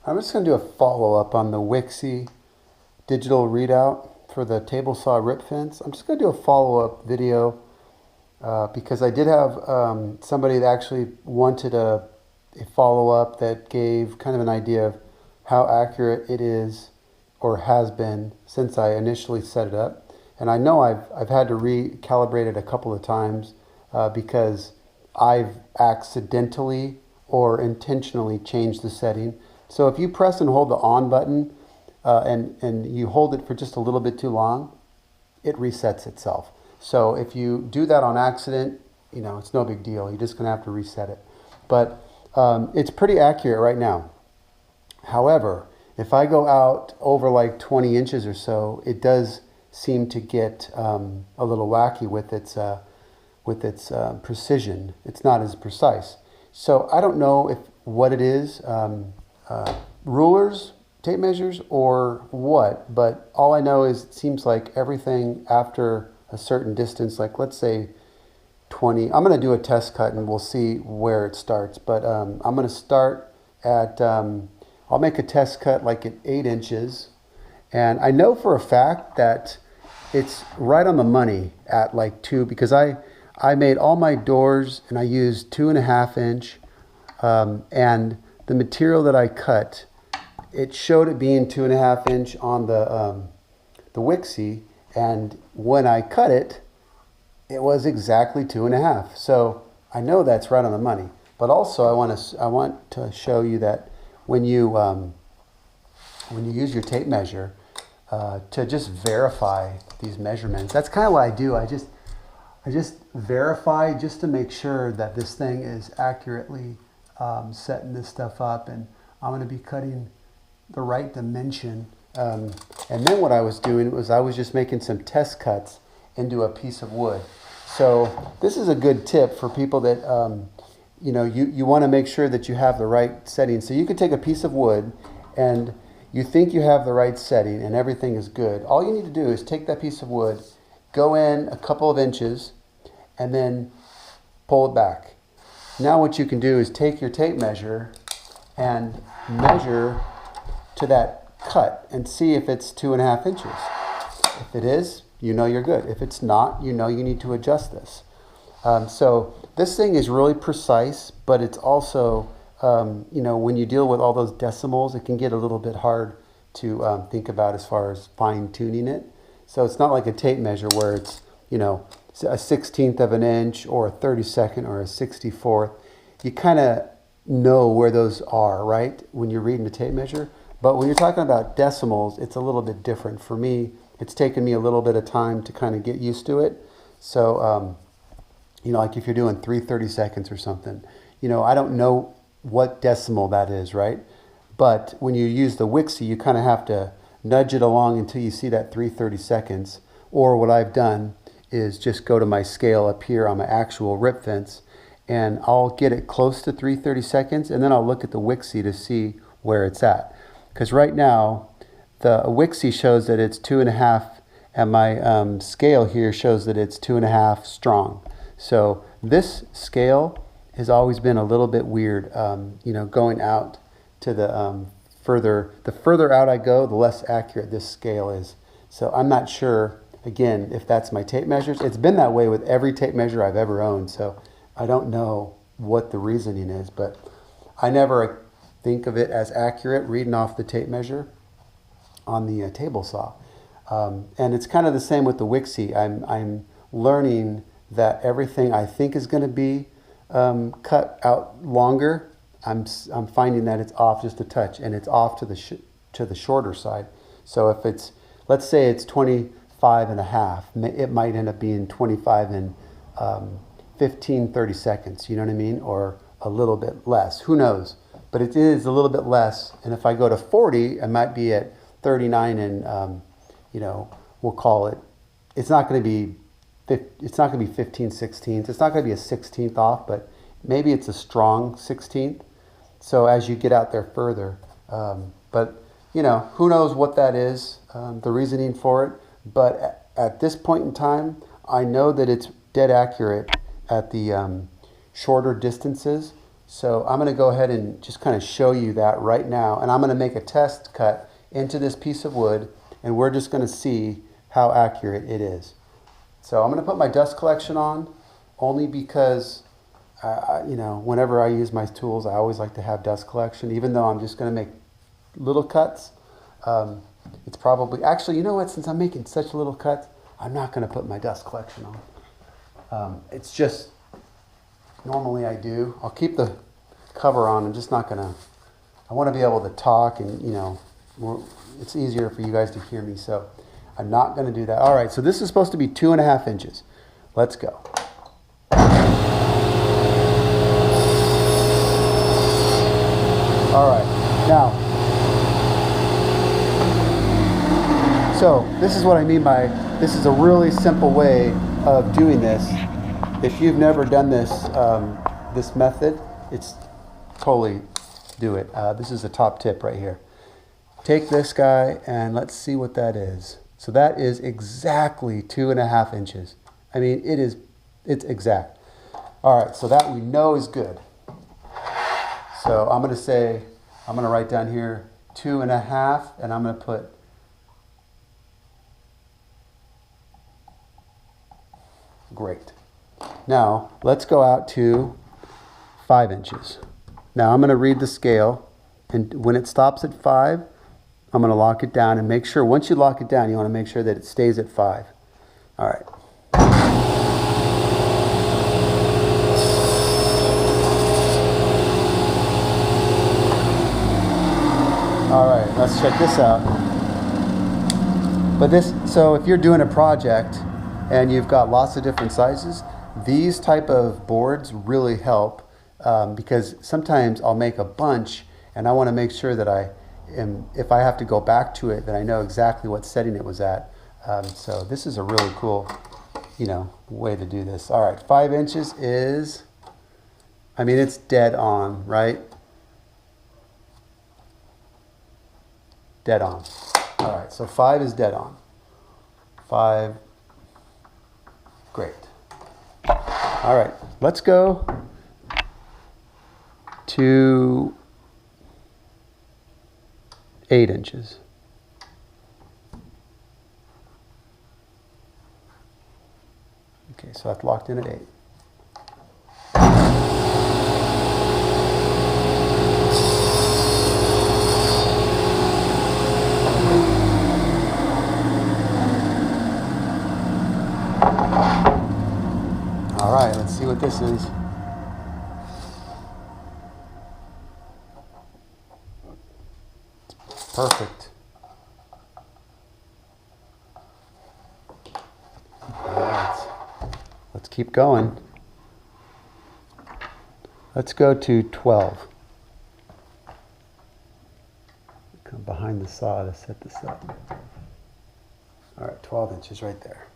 I'm just going to do a follow-up on the Wixie digital readout for the table saw rip fence. I'm just going to do a follow-up video because I did have somebody that actually wanted a follow-up that gave kind of an idea of how accurate it is or has been since I initially set it up. And I know I've had to recalibrate it a couple of times because I've accidentally or intentionally changed the setting. So if you press and hold the on button and you hold it for just a little bit too long, it resets itself. So if you do that on accident, you know, it's no big deal. You're just going to have to reset it. But it's pretty accurate right now. However, if I go out over like 20 inches or so, it does seem to get a little wacky with its precision. It's not as precise. So I don't know what it is. Rulers, tape measures, or what, but all I know is it seems like everything after a certain distance, like let's say 20, I'm going to do a test cut and we'll see where it starts, but I'm going to start at, I'll make a test cut like at 8 inches, and I know for a fact that it's right on the money at like 2, because I made all my doors and I used 2.5 inch, and the material that I cut, it showed it being 2.5 inch on the Wixie, and when I cut it, it was exactly 2.5. So I know that's right on the money. But also I want to show you that when you use your tape measure to just verify these measurements, that's kind of what I do. I just verify just to make sure that this thing is accurately setting this stuff up, and I'm going to be cutting the right dimension. And then what I was doing was I was just making some test cuts into a piece of wood. So this is a good tip for people that you know, you want to make sure that you have the right setting. So you could take a piece of wood and you think you have the right setting and everything is good. All you need to do is take that piece of wood, go in a couple of inches, and then pull it back. Now what you can do is take your tape measure and measure to that cut and see if it's 2.5 inches. If it is, you know you're good. If it's not, you know you need to adjust this. So this thing is really precise, but it's also, you know, when you deal with all those decimals, it can get a little bit hard to think about as far as fine tuning it. So it's not like a tape measure where it's, you know, a 1/16 of an inch or a 32nd or a 64th. You kind of know where those are, right, when you're reading the tape measure. But when you're talking about decimals, it's a little bit different. For me, it's taken me a little bit of time to kind of get used to it. So, you know, like if you're doing 3/32 or something, you know, I don't know what decimal that is, right? But when you use the Wixie, you kind of have to nudge it along until you see that 3/32. Or what I've done is just go to my scale up here on my actual rip fence, and I'll get it close to 3/32, and then I'll look at the Wixie to see where it's at. Because right now, the Wixie shows that it's 2.5, and my scale here shows that it's 2.5 strong. So this scale has always been a little bit weird, you know, going out to the further out I go, the less accurate this scale is. So I'm not sure, again, if that's my tape measures. It's been that way with every tape measure I've ever owned, so I don't know what the reasoning is, but I never think of it as accurate reading off the tape measure on the table saw. And it's kind of the same with the Wixie. I'm learning that everything I think is going to be cut out longer, I'm finding that it's off just a touch, and it's off to the shorter side. So if it's, let's say it's 25.5, it might end up being 25 and 15/32, you know what I mean? Or a little bit less, who knows? But it is a little bit less, and if I go to 40, I might be at 39 and, you know, we'll call it, it's not going to be 15/16. It's not going to be a 16th off, but maybe it's a strong 16th. So as you get out there further, but you know, who knows what that is, the reasoning for it. But at this point in time, I know that it's dead accurate at the shorter distances. So I'm going to go ahead and just kind of show you that right now. And I'm going to make a test cut into this piece of wood, and we're just going to see how accurate it is. So I'm going to put my dust collection on only because, you know, whenever I use my tools, I always like to have dust collection, even though I'm just going to make little cuts. It's probably, actually, you know what, since I'm making such little cuts, I'm not going to put my dust collection on. It's just, normally I do. I'll keep the cover on. I'm just not going to, I want to be able to talk and, you know, it's easier for you guys to hear me, so I'm not going to do that. All right, so this is supposed to be 2.5 inches. Let's go. All right, now, so this is what I mean by, this is a really simple way of doing this. If you've never done this, this method, it's totally do it. This is a top tip right here. Take this guy and let's see what that is. So that is exactly 2.5 inches. I mean, it's exact. All right, so that we know is good. So I'm going to write down here 2.5, and I'm going to put great. Now let's go out to 5 inches. Now I'm going to read the scale, and when it stops at 5, I'm going to lock it down and make sure, once you lock it down, you want to make sure that it stays at 5. All right. All right, let's check this out. So if you're doing a project and you've got lots of different sizes, these type of boards really help because sometimes I'll make a bunch and I want to make sure that if I have to go back to it, that I know exactly what setting it was at. So this is a really cool, you know, way to do this. All right, 5 inches is, I mean, it's dead on, right? Dead on. All right, so 5 is dead on. 5, great. All right, let's go to 8 inches. Okay, so that's locked in at 8. All right, let's see what this is. It's perfect. All right, let's keep going. Let's go to 12. Come behind the saw to set this up. All right, 12 inches right there.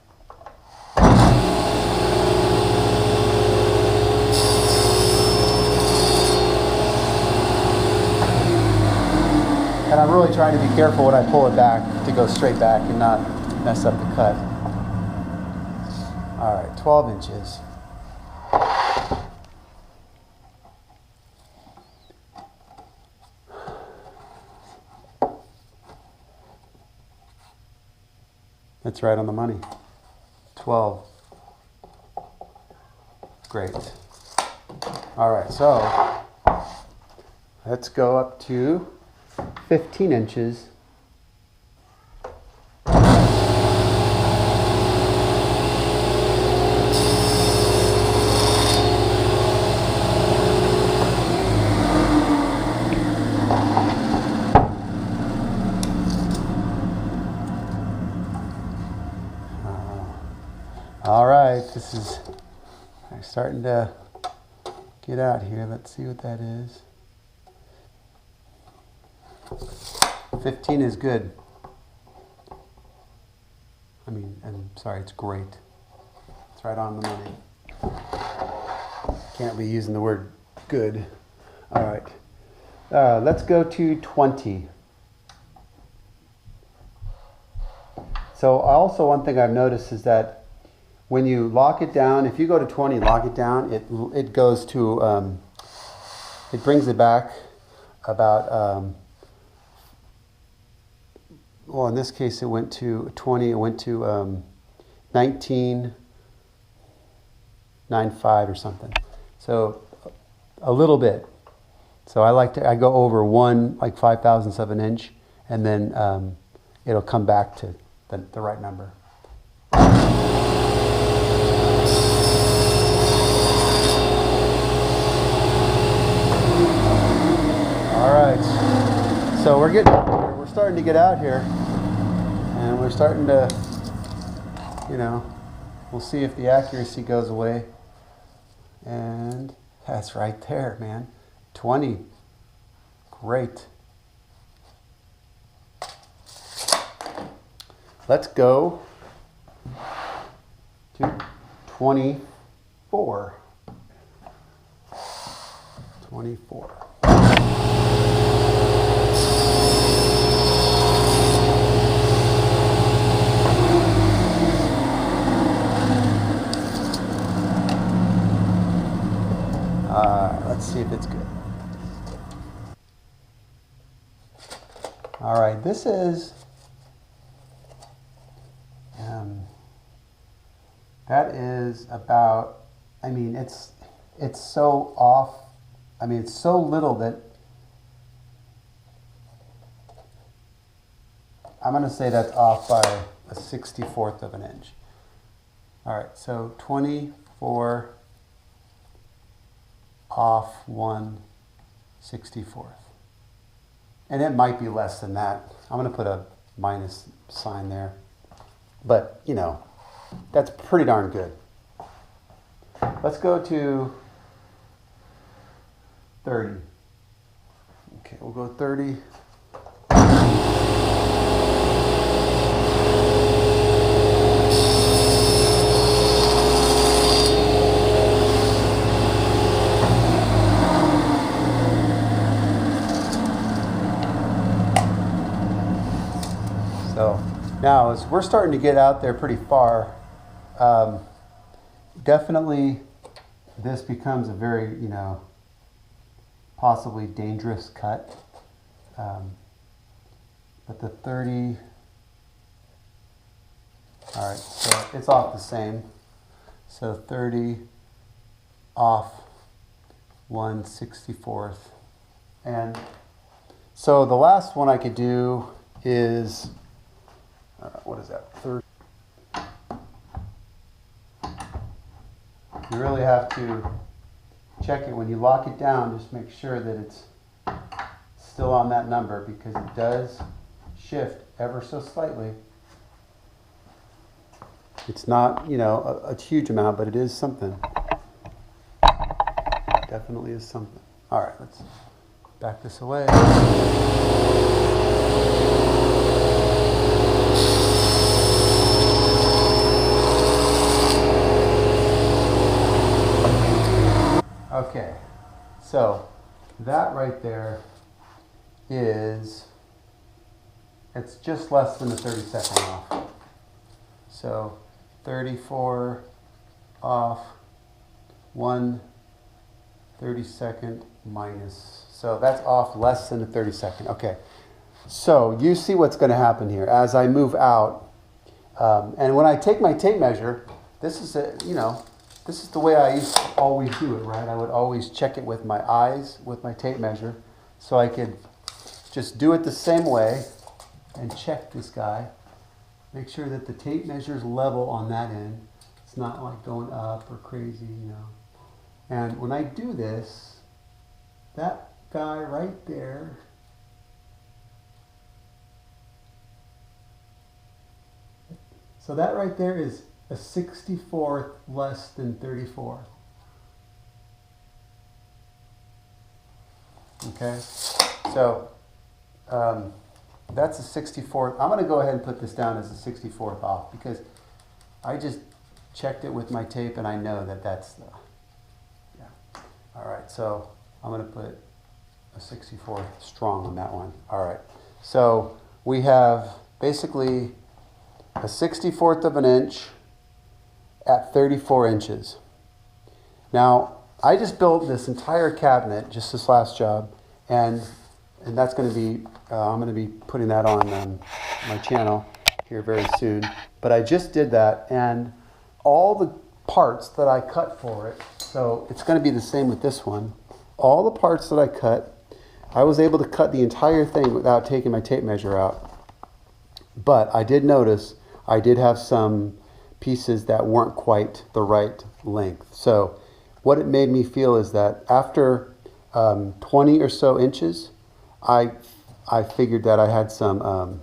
And I'm really trying to be careful when I pull it back to go straight back and not mess up the cut. All right, 12 inches. That's right on the money. 12. Great. All right, so let's go up to 15 inches. All right, this is starting to get out here. Let's see what that is. 15 is good. I mean, I'm sorry, it's great. It's right on the money. Can't be using the word good. All right, let's go to 20. So also one thing I've noticed is that when you lock it down, if you go to 20, lock it down, it goes to it brings it back about, well, in this case, it went to 20, it went to 19.95 or something. So a little bit. So I go over one, like 5,000ths of an inch, and then it'll come back to the right number. All right, so we're starting to get out here, and we're starting to, you know, we'll see if the accuracy goes away. And that's right there, man. 20. Great. Let's go to 24. 24. Let's see if it's good. All right, this is, that is about, I mean, it's so off. I mean, it's so little that I'm going to say that's off by a 64th of an inch. All right, so 24 off 1/64. And it might be less than that. I'm going to put a minus sign there. But, you know, that's pretty darn good. Let's go to 30. Okay, we'll go 30. So now, as we're starting to get out there pretty far, definitely this becomes a very, you know, possibly dangerous cut. But the 30, all right, so it's off the same. So 30 off 1/64. And so the last one I could do is, what is that, 30? You really have to check it when you lock it down. Just make sure that it's still on that number, because it does shift ever so slightly. It's not, you know, a huge amount, but it is something. Definitely is something. All right, let's back this away. Okay, so that right there is, it's just less than the 30-second off. So 34 off 1/32 minus. So that's off less than a 30-second. Okay, so you see what's going to happen here as I move out. And when I take my tape measure, this is this is the way I used to always do it, right? I would always check it with my eyes, with my tape measure, so I could just do it the same way and check this guy. Make sure that the tape measure is level on that end. It's not like going up or crazy, you know. And when I do this, that guy right there, so that right there is a 64th less than 34. Okay, so that's a 64th. I'm going to go ahead and put this down as a 64th off, because I just checked it with my tape and I know that that's the, yeah. All right, so I'm going to put a 64th strong on that one. All right, so we have basically a 64th of an inch at 34 inches. Now, I just built this entire cabinet, just this last job, and that's going to be, I'm going to be putting that on my channel here very soon. But I just did that, and all the parts that I cut for it, so it's going to be the same with this one. All the parts that I cut, I was able to cut the entire thing without taking my tape measure out. But I did notice I did have some pieces that weren't quite the right length. So what it made me feel is that after 20 or so inches, I figured that I had some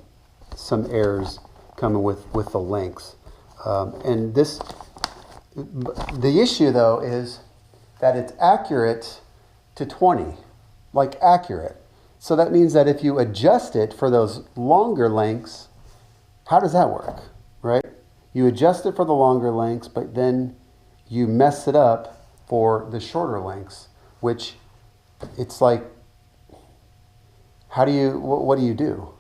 errors coming with the lengths. And this, the issue though is that it's accurate to 20, like accurate. So that means that if you adjust it for those longer lengths, how does that work, right? You adjust it for the longer lengths, but then you mess it up for the shorter lengths, which it's like, how do you, what do you do?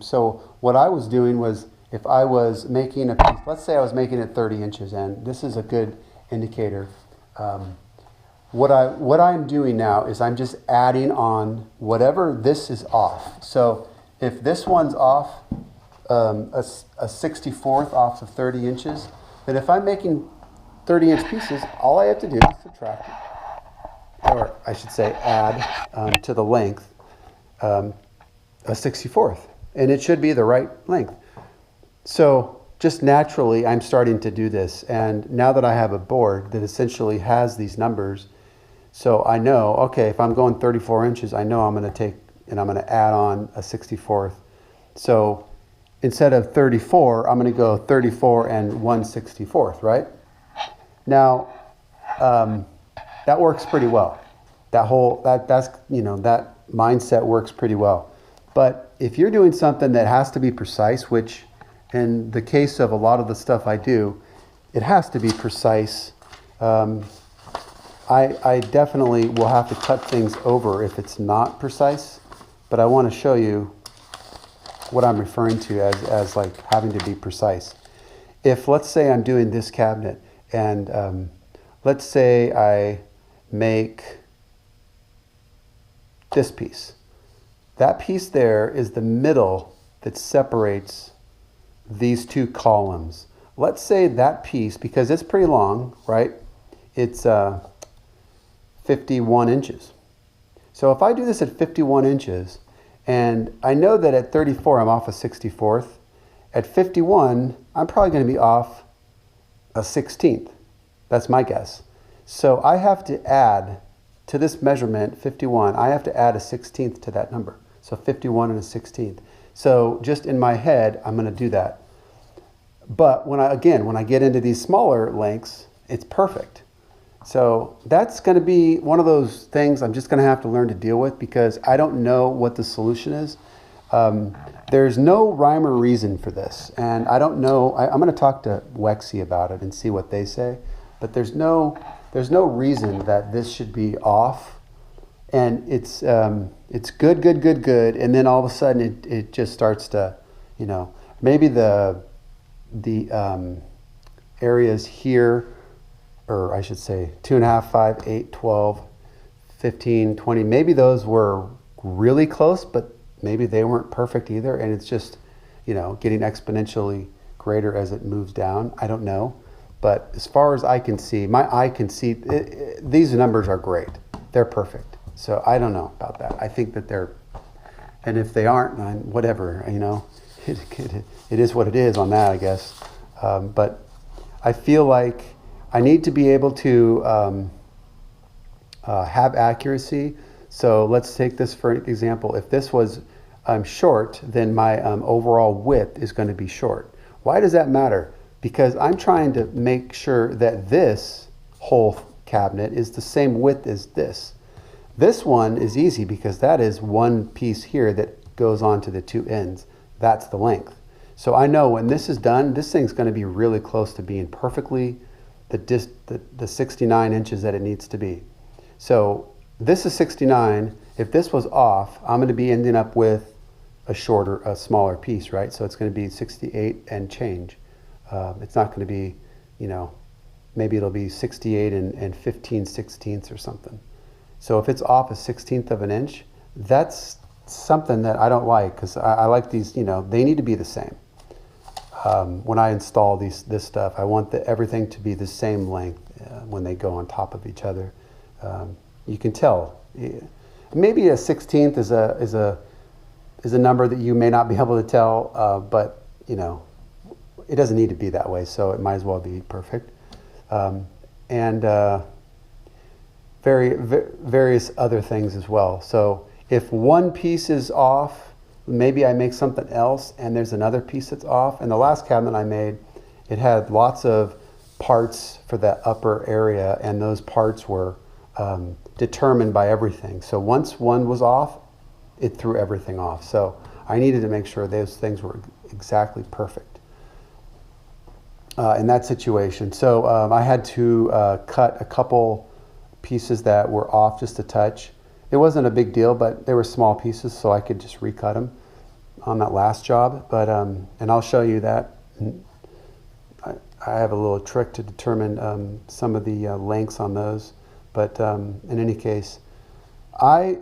So what I was doing was, if I was making a piece, let's say I was making it 30 inches, and this is a good indicator. What I'm doing now is I'm just adding on whatever this is off. So if this one's off a 64th off of 30 inches, then if I'm making 30-inch pieces, all I have to do is subtract it, or I should say add to the length a 64th, and it should be the right length. So just naturally, I'm starting to do this, and now that I have a board that essentially has these numbers, so I know, okay, if I'm going 34 inches, I know I'm going to take and I'm going to add on a 64th. So instead of 34, I'm going to go 34 and 1/64th, right? Now, that works pretty well. That's you know, that mindset works pretty well. But if you're doing something that has to be precise, which in the case of a lot of the stuff I do, it has to be precise. I definitely will have to cut things over if it's not precise, but I want to show you what I'm referring to as like having to be precise. If, let's say I'm doing this cabinet, and let's say I make this piece. That piece there is the middle that separates these two columns. Let's say that piece, because it's pretty long, right? It's 51 inches. So if I do this at 51 inches, and I know that at 34 I'm off a 64th, at 51 I'm probably going to be off a 16th. That's my guess. So I have to add to this measurement, 51, I have to add a 16th to that number. So 51 and a 16th. So just in my head, I'm going to do that. But when I get into these smaller lengths, it's perfect. So that's going to be one of those things I'm just going to have to learn to deal with, because I don't know what the solution is. There's no rhyme or reason for this. And I don't know, I'm going to talk to Wixey about it and see what they say. But there's no reason that this should be off. And it's good, and then all of a sudden it just starts to, you know, maybe the areas here, or I should say 2.5, 5, 8, 12, 15, 20, maybe those were really close, but maybe they weren't perfect either, and it's just, you know, getting exponentially greater as it moves down. I don't know, but as far as I can see, my eye can see, these numbers are great. They're perfect. So I don't know about that. I think that they're, and if they aren't, then whatever, you know, it is what it is on that, I guess. But I feel like I need to be able to have accuracy. So let's take this for example. If this was short, then my overall width is going to be short. Why does that matter? Because I'm trying to make sure that this whole cabinet is the same width as this. This one is easy because that is one piece here that goes on to the two ends. That's the length. So I know when this is done, this thing's going to be really close to being perfectly the 69 inches that it needs to be. So this is 69. If this was off, I'm going to be ending up with a smaller piece, right? So it's going to be 68 and change. It's not going to be, you know, maybe it'll be 68 and 15/16 or something. So if it's off a 1/16 of an inch, that's something that I don't like, because I like these, you know, they need to be the same. When I install this stuff, I want everything to be the same length when they go on top of each other. You can tell. Maybe a 1/16 is a number that you may not be able to tell, but you know, it doesn't need to be that way, so it might as well be perfect. Various other things as well. So if one piece is off, maybe I make something else and there's another piece that's off. And the last cabinet I made, it had lots of parts for that upper area, and those parts were determined by everything. So once one was off, it threw everything off. So I needed to make sure those things were exactly perfect in that situation. So I had to cut a couple pieces that were off just a touch. It wasn't a big deal, but they were small pieces, so I could just recut them on that last job. But and I'll show you that. I have a little trick to determine some of the lengths on those. But in any case, I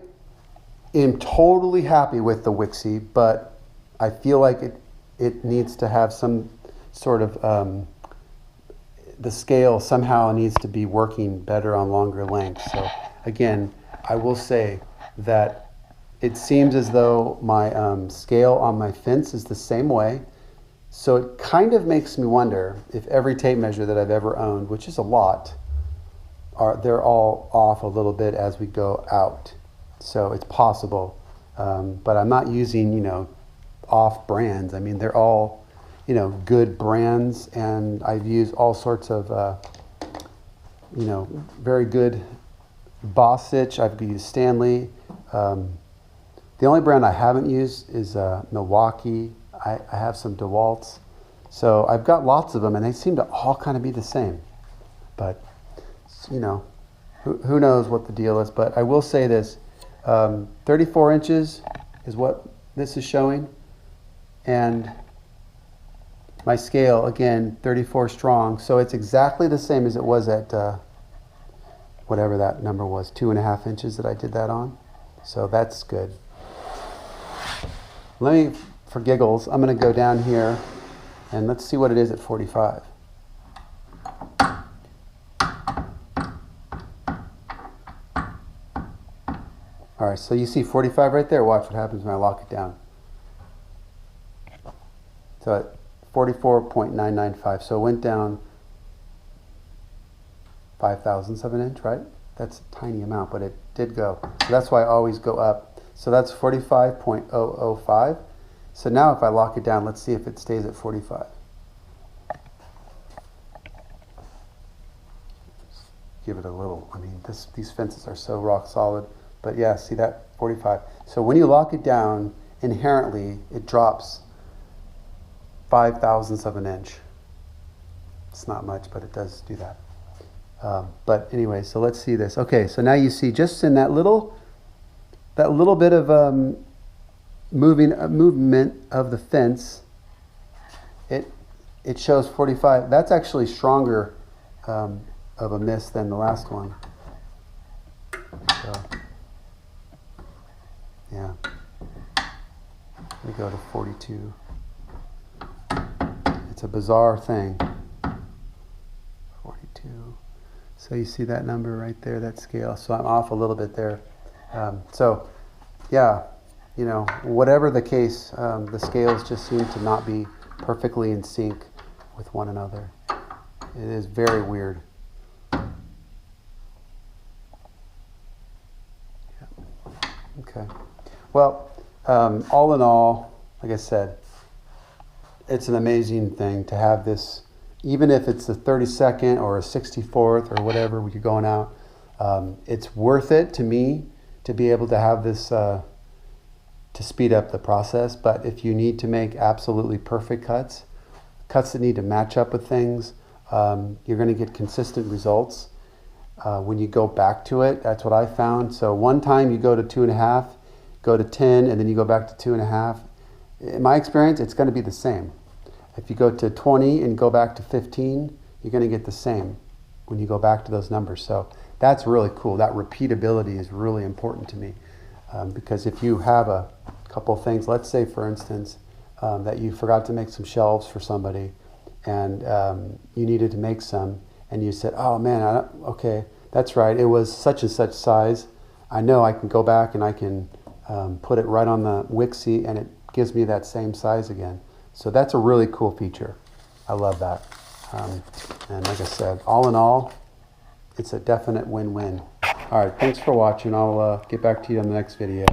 am totally happy with the Wixie, but I feel like it needs to have some sort of the scale somehow needs to be working better on longer lengths. So again, I will say that it seems as though my scale on my fence is the same way. So it kind of makes me wonder if every tape measure that I've ever owned, which is a lot, they're all off a little bit as we go out. So it's possible, but I'm not using, you know, off brands. I mean, they're all, you know, good brands, and I've used all sorts of, you know, very good Bossich. I've used Stanley. The only brand I haven't used is Milwaukee. I have some DeWalt's. So I've got lots of them, and they seem to all kind of be the same. But, you know, who knows what the deal is. But I will say this, 34 inches is what this is showing. And my scale, again, 34 strong. So it's exactly the same as it was at whatever that number was, 2.5 inches that I did that on. So that's good. Let me, for giggles, I'm going to go down here and let's see what it is at 45. All right, so you see 45 right there. Watch what happens when I lock it down. So at 44.995, so it went down 0.005 of an inch, right? That's a tiny amount, but it did go. So that's why I always go up. So that's 45.005. So now if I lock it down, let's see if it stays at 45. Give it a little, I mean, these fences are so rock solid. But yeah, see that, 45. So when you lock it down, inherently it drops 0.005 of an inch. It's not much, but it does do that. But anyway, so let's see this. Okay, so now you see just in that little bit of movement of the fence, it shows 45. That's actually stronger of a miss than the last one. So, yeah. Let me go to 42. It's a bizarre thing. 42. So you see that number right there, that scale. So I'm off a little bit there. So yeah, you know, whatever the case, the scales just seem to not be perfectly in sync with one another. It is very weird. Yeah. Okay. Well, all in all, like I said, it's an amazing thing to have this, even if it's a 32nd or a 64th or whatever you're going out. It's worth it to me to be able to have this to speed up the process. But if you need to make absolutely perfect cuts that need to match up with things, you're going to get consistent results when you go back to it. That's what I found. So one time you go to 2.5, go to 10, and then you go back to 2.5. In my experience, it's going to be the same. If you go to 20 and go back to 15, you're going to get the same. when you go back to those numbers. So that's really cool. That repeatability is really important to me, because if you have a couple of things, let's say for instance that you forgot to make some shelves for somebody, and you needed to make some, and you said, oh man, okay, that's right, it was such and such size. I know I can go back and I can put it right on the Wixie and it gives me that same size again. So that's a really cool feature. I love that. And like I said, all in all, it's a definite win-win. All right, thanks for watching. I'll get back to you on the next video.